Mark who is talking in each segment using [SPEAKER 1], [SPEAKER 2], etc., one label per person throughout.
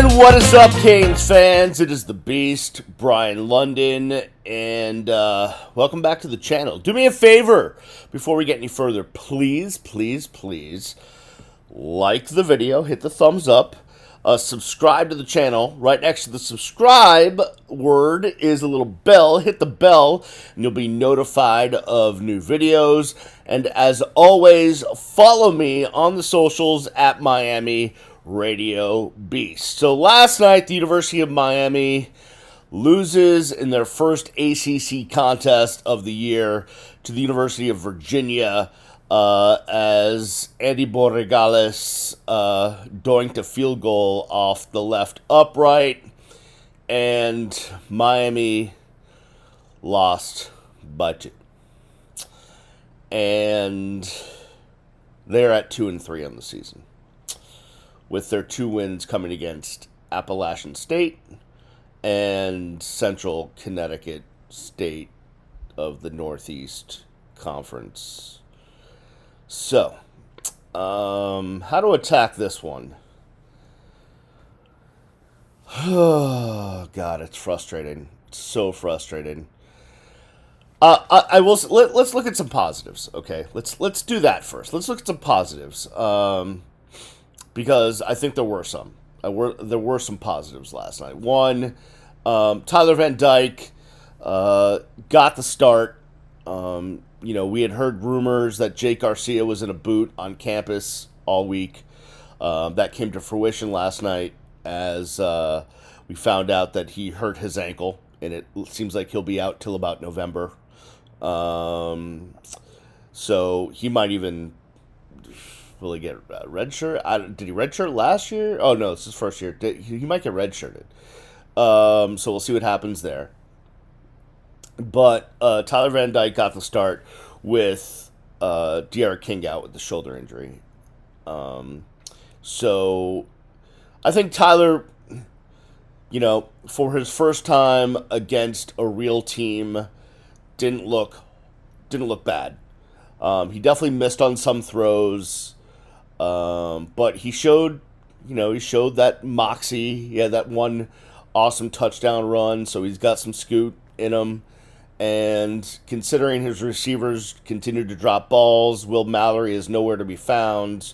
[SPEAKER 1] What is up, Canes fans? It is the Beast, Brian London, and welcome back to the channel. Do me a favor before we get any further. Please, please, please like the video, hit the thumbs up, subscribe to the channel. Right next to the subscribe word is a little bell. Hit the bell, and you'll be notified of new videos. And as always, follow me on the socials at Miami Radio Beast. So last night, the University of Miami loses in their first ACC contest of the year to the University of Virginia as Andy Borregales doinked a field goal off the left upright, and Miami lost by 2. And they're at 2-3 on the season, with their 2 wins coming against Appalachian State and Central Connecticut State of the Northeast Conference. So, how to attack this one? Oh, God, it's frustrating. It's so frustrating. I will. Let's look at some positives. Okay, let's do that first. Let's look at some positives. Because I think there were some. There were some positives last night. One, Tyler Van Dyke got the start. We had heard rumors that Jake Garcia was in a boot on campus all week. That came to fruition last night as we found out that he hurt his ankle, and it seems like he'll be out till about November. So he might even... Will he get redshirt? Did he redshirt last year? Oh, no, it's his first year. He might get redshirted. So we'll see what happens there. But Tyler Van Dyke got the start with De'Ara King out with the shoulder injury. So I think Tyler, for his first time against a real team, didn't look bad. He definitely missed on some throws. But he showed that moxie. He had that one awesome touchdown run, so he's got some scoot in him. And considering his receivers continued to drop balls, Will Mallory is nowhere to be found.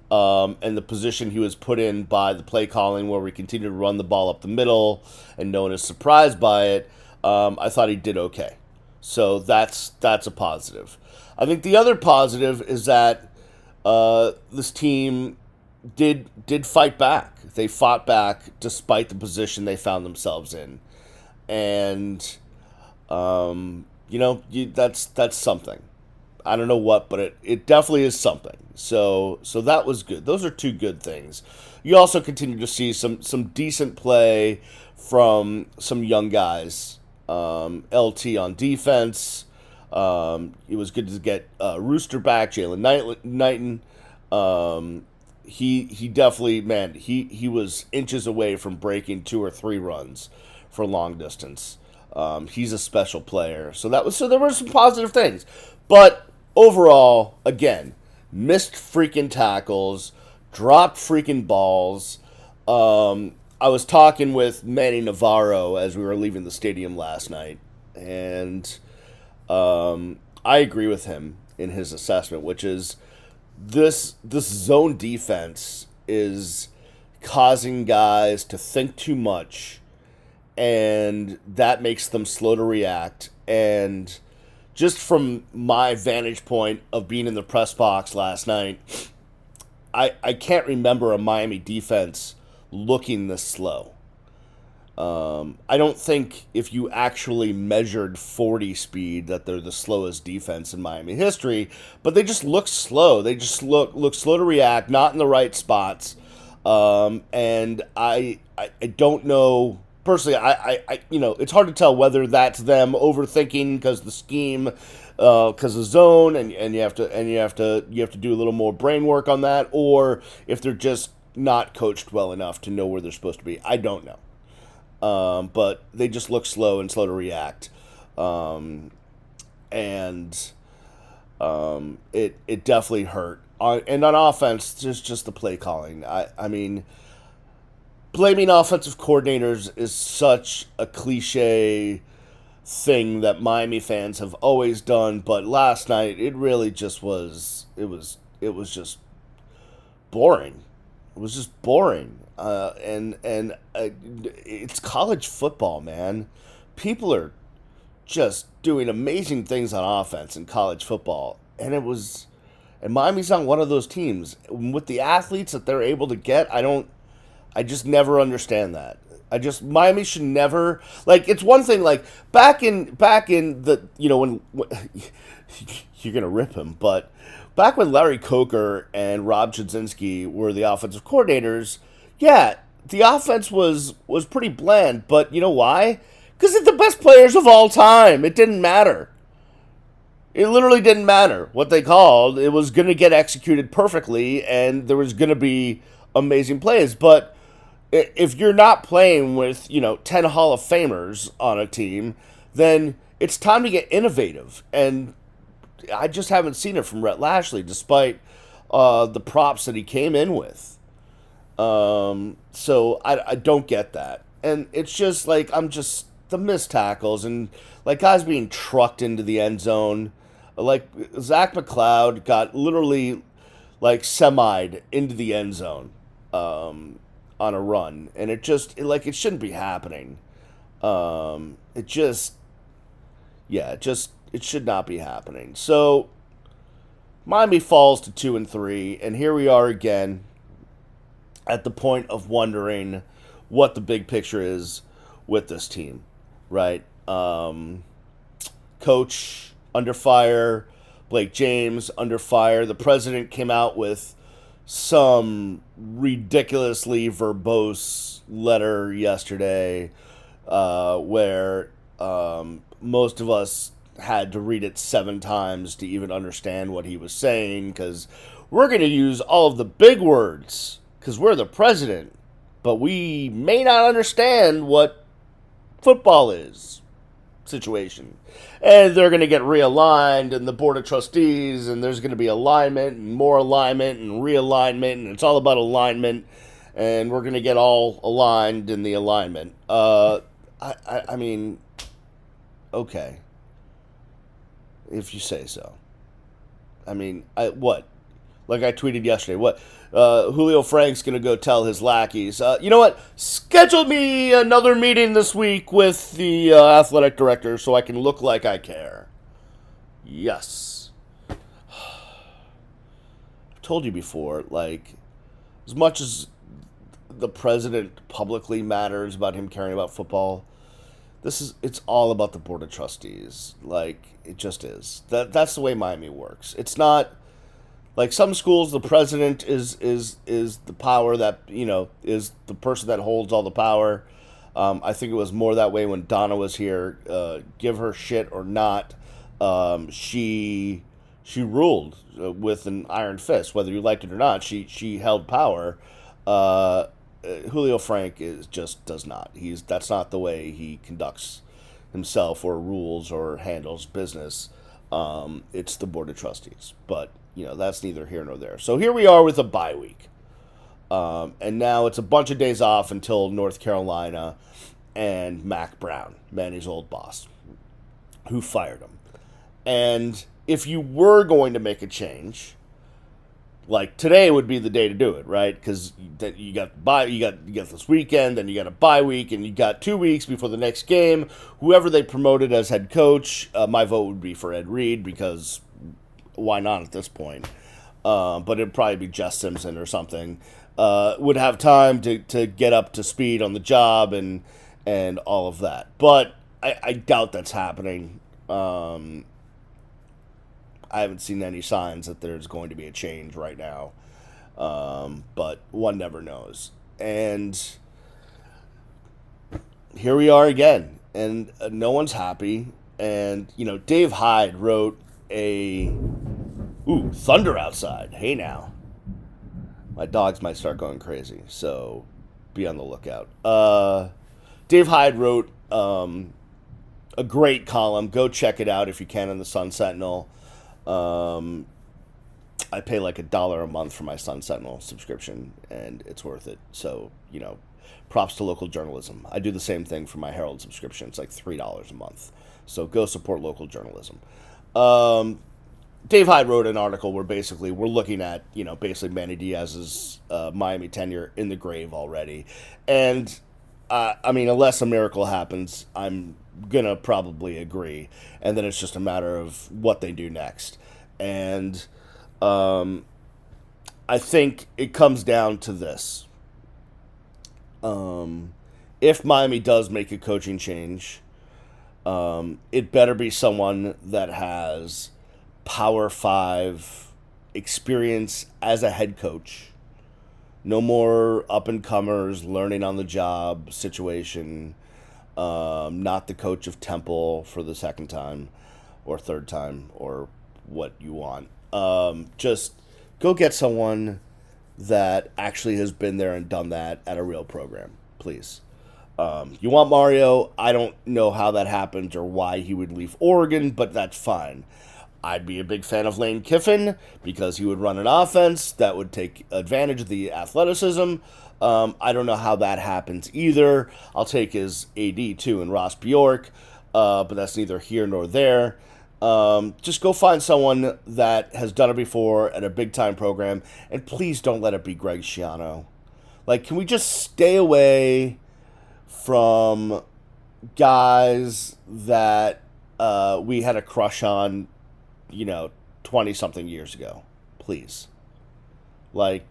[SPEAKER 1] And the position he was put in by the play calling, where we continue to run the ball up the middle, and no one is surprised by it, I thought he did okay. So that's a positive. I think the other positive is that this team did fight back. They fought back despite the position they found themselves in, and that's something. I don't know what, but it definitely is something. So that was good. Those are 2 good things. You also continue to see some decent play from some young guys. LT on defense. It was good to get Rooster back, Jalen Knighton. He definitely, man, he was inches away from breaking 2 or 3 runs for long distance. He's a special player. So there were some positive things. But overall, again, missed freaking tackles, dropped freaking balls. I was talking with Manny Navarro as we were leaving the stadium last night, and I agree with him in his assessment, which is this zone defense is causing guys to think too much, and that makes them slow to react. And just from my vantage point of being in the press box last night, I can't remember a Miami defense looking this slow. I don't think if you actually measured 40 speed that they're the slowest defense in Miami history, but they just look slow. They just look slow to react, not in the right spots. And I don't know personally. I it's hard to tell whether that's them overthinking because the scheme, because of zone, and you have to do a little more brain work on that, or if they're just not coached well enough to know where they're supposed to be. I don't know. But they just look slow and slow to react. It definitely hurt. And on offense, just the play calling. I mean, blaming offensive coordinators is such a cliche thing that Miami fans have always done, but last night it really just was. It was just boring. It was just boring. And it's college football, man. People are just doing amazing things on offense in college football, and Miami's on one of those teams with the athletes that they're able to get. I just never understand that. Miami should never, like, it's one thing, like, back in the, when you're gonna rip him, but back when Larry Coker and Rob Chudzinski were the offensive coordinators, yeah, the offense was pretty bland, but you know why? Because they're the best players of all time. It didn't matter. It literally didn't matter what they called. It was going to get executed perfectly, and there was going to be amazing plays. But if you're not playing with, 10 Hall of Famers on a team, then it's time to get innovative. And I just haven't seen it from Rhett Lashley, despite the props that he came in with. So I don't get that. And it's just like, the missed tackles and like guys being trucked into the end zone. Like Zach McLeod got literally like semied into the end zone on a run, and it shouldn't be happening. It should not be happening. So Miami falls to 2-3, and here we are again at the point of wondering what the big picture is with this team. Right? Coach under fire, Blake James under fire. The president came out with some ridiculously verbose letter yesterday where most of us had to read it 7 times to even understand what he was saying, because we're going to use all of the big words because we're the president, but we may not understand what football is situation. And they're going to get realigned, and the board of trustees, and there's going to be alignment and more alignment and realignment, and it's all about alignment, and we're going to get all aligned in the alignment. I mean, okay, if you say so. I mean, what? Like I tweeted yesterday, what? Julio Frank's going to go tell his lackeys, you know what? Schedule me another meeting this week with the athletic director so I can look like I care. Yes. I've told you before, like, as much as the president publicly matters about him caring about football, it's all about the board of trustees. Like, it just is. That's the way Miami works. It's not like some schools, the president is the power that, is the person that holds all the power. I think it was more that way when Donna was here. Give her shit or not, she ruled with an iron fist, whether you liked it or not. She held power. Julio Frank does not. That's not the way he conducts himself or rules or handles business. It's the board of trustees, but that's neither here nor there. So here we are with a bye week. And now it's a bunch of days off until North Carolina and Mac Brown, Manny's old boss, who fired him. And if you were going to make a change, like today would be the day to do it, right? Because you got this weekend, then you got a bye week, and you got 2 weeks before the next game. Whoever they promoted as head coach, my vote would be for Ed Reed, because why not at this point? But it'd probably be Jess Simpson or something. Would have time to get up to speed on the job and all of that. But I doubt that's happening. I haven't seen any signs that there's going to be a change right now. But one never knows. And here we are again. And no one's happy. And, Dave Hyde wrote thunder outside. Hey now. My dogs might start going crazy, so be on the lookout. Dave Hyde wrote a great column. Go check it out if you can in the Sun Sentinel. I pay like $1 a month for my Sun Sentinel subscription, and it's worth it. So, props to local journalism. I do the same thing for my Herald subscription. It's like $3 a month. So go support local journalism. Dave Hyde wrote an article where basically we're looking at, basically Manny Diaz's Miami tenure in the grave already. And, unless a miracle happens, I'm going to probably agree. And then it's just a matter of what they do next. And I think it comes down to this. If Miami does make a coaching change, it better be someone that has Power 5 experience as a head coach. No more up-and-comers, learning on the job situation. Not the coach of Temple for the second time or third time or what you want. Just go get someone that actually has been there and done that at a real program, please. You want Mario? I don't know how that happened or why he would leave Oregon, but that's fine. I'd be a big fan of Lane Kiffin because he would run an offense that would take advantage of the athleticism. I don't know how that happens either. I'll take his AD too and Ross Bjork, but that's neither here nor there. Just go find someone that has done it before at a big-time program, and please don't let it be Greg Schiano. Like, can we just stay away from guys that we had a crush on, 20-something years ago? Please. Like,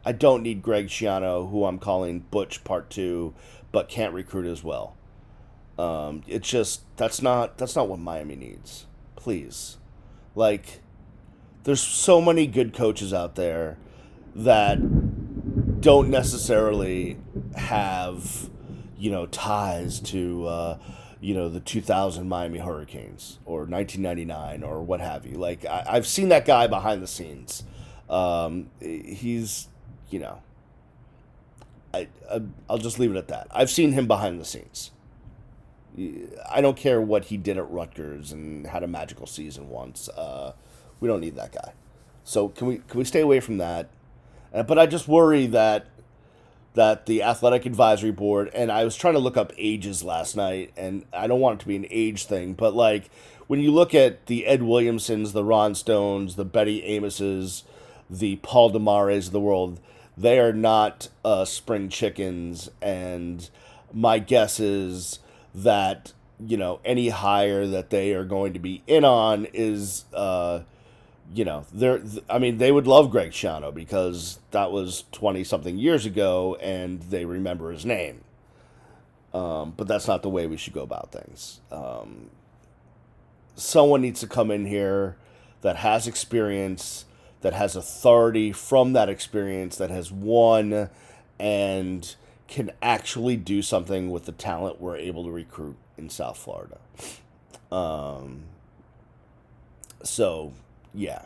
[SPEAKER 1] I don't need Greg Schiano, who I'm calling Butch Part 2, but can't recruit as well. It's just, that's not what Miami needs. Please. Like, there's so many good coaches out there that don't necessarily have, ties to, the 2000 Miami Hurricanes or 1999 or what have you. Like, I've seen that guy behind the scenes. He's, I'll just leave it at that. I've seen him behind the scenes. I don't care what he did at Rutgers and had a magical season once. We don't need that guy. So can we stay away from that? But I just worry that the athletic advisory board, and I was trying to look up ages last night, and I don't want it to be an age thing, but like when you look at the Ed Williamsons, the Ron Stones, the Betty Amoses, the Paul DeMares of the world, they are not spring chickens, and my guess is that any hire that they are going to be in on is they would love Greg Schiano because that was 20-something years ago and they remember his name. But that's not the way we should go about things. Someone needs to come in here that has experience, that has authority from that experience, that has won, and can actually do something with the talent we're able to recruit in South Florida. Yeah.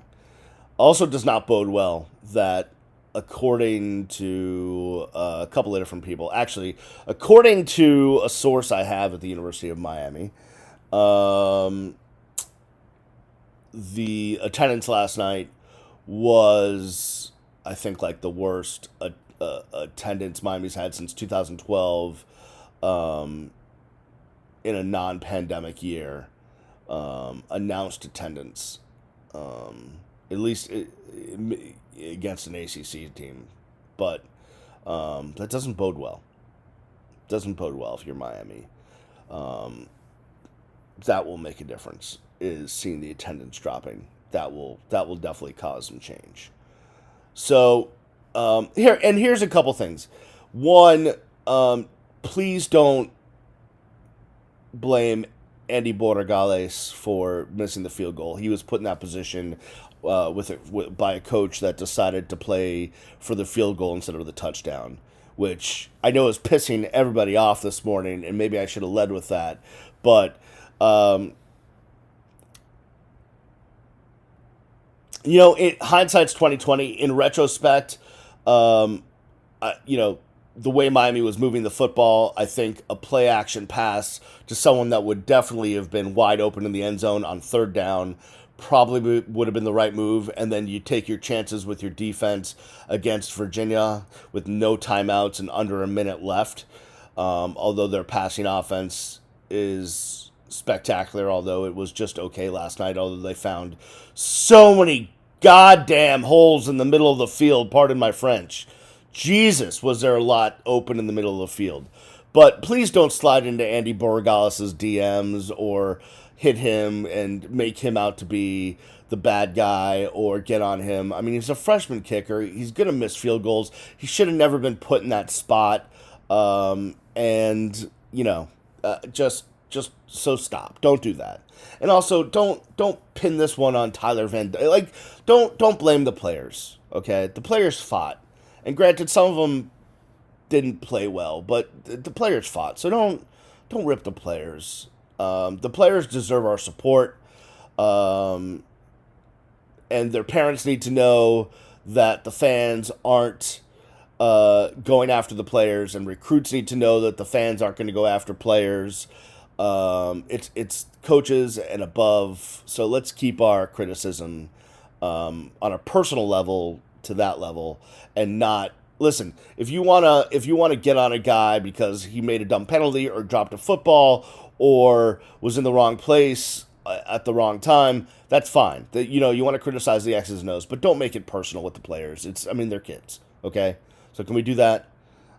[SPEAKER 1] Also does not bode well that according to a couple of different people, actually, according to a source I have at the University of Miami, the attendance last night was, I think, like the worst attendance Miami's had since 2012 in a non-pandemic year. Announced attendance, at least against an ACC team, but that doesn't bode well. Doesn't bode well if you're Miami. That will make a difference. Is seeing the attendance dropping. That will definitely cause some change. So here's a couple things. One, please don't blame Andy Borregales for missing the field goal. He was put in that position by a coach that decided to play for the field goal instead of the touchdown, which I know is pissing everybody off this morning, and maybe I should have led with that. But hindsight's 2020. In retrospect, the way Miami was moving the football, I think a play action pass to someone that would definitely have been wide open in the end zone on third down probably would have been the right move, and then you take your chances with your defense against Virginia with no timeouts and under a minute left. Although their passing offense is spectacular, although it was just okay last night, although they found so many goddamn holes in the middle of the field, pardon my French. Jesus, was there a lot open in the middle of the field. But please don't slide into Andy Borregales' DMs or hit him and make him out to be the bad guy or get on him. I mean, he's a freshman kicker. He's going to miss field goals. He should have never been put in that spot. And, just so stop. Don't do that. And also, don't pin this one on Tyler Van Dyke. Like, don't blame the players, okay? The players fought. And granted, some of them didn't play well, but the players fought. So don't rip the players. The players deserve our support, and their parents need to know that the fans aren't going after the players, and recruits need to know that the fans aren't going to go after players. It's coaches and above. So let's keep our criticism on a personal level to that level, and not listen. If you wanna get on a guy because he made a dumb penalty or dropped a football or was in the wrong place at the wrong time, that's fine. You want to criticize the X's and O's, but don't make it personal with the players. They're kids. Okay, so can we do that?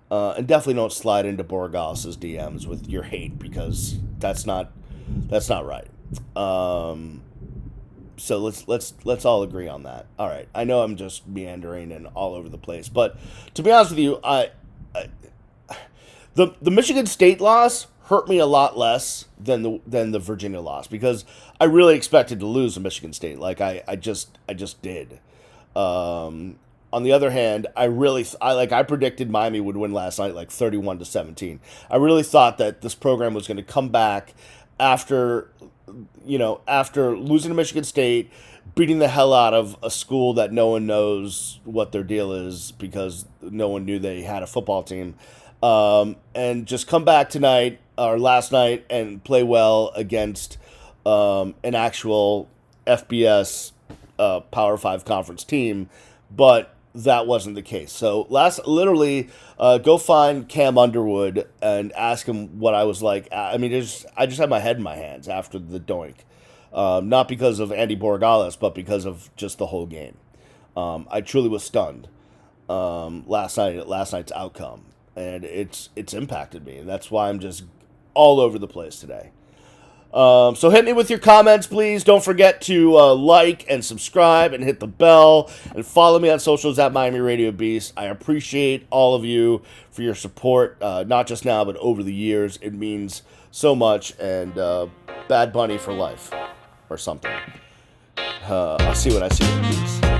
[SPEAKER 1] And definitely don't slide into Borregales' DMs with your hate, because that's not right. So let's all agree on that. All right. I know I'm just meandering and all over the place, but to be honest with you, the Michigan State loss hurt me a lot less than the Virginia loss, because I really expected to lose to Michigan State. Like I just did. On the other hand, I predicted Miami would win last night, like 31-17. I really thought that this program was going to come back after losing to Michigan State, beating the hell out of a school that no one knows what their deal is because no one knew they had a football team, and just come back tonight or last night and play well against an actual FBS Power 5 conference team, but that wasn't the case. So go find Cam Underwood and ask him what I was like. I mean, I just had my head in my hands after the doink. Not because of Andy Borregales, but because of just the whole game. I truly was stunned last night's outcome, and it's impacted me, and that's why I'm just all over the place today. So hit me with your comments, please. Don't forget to like and subscribe and hit the bell and follow me on socials at Miami Radio Beast. I appreciate all of you for your support, not just now, but over the years. It means so much, and Bad Bunny for life or something. I'll see what I see. Peace.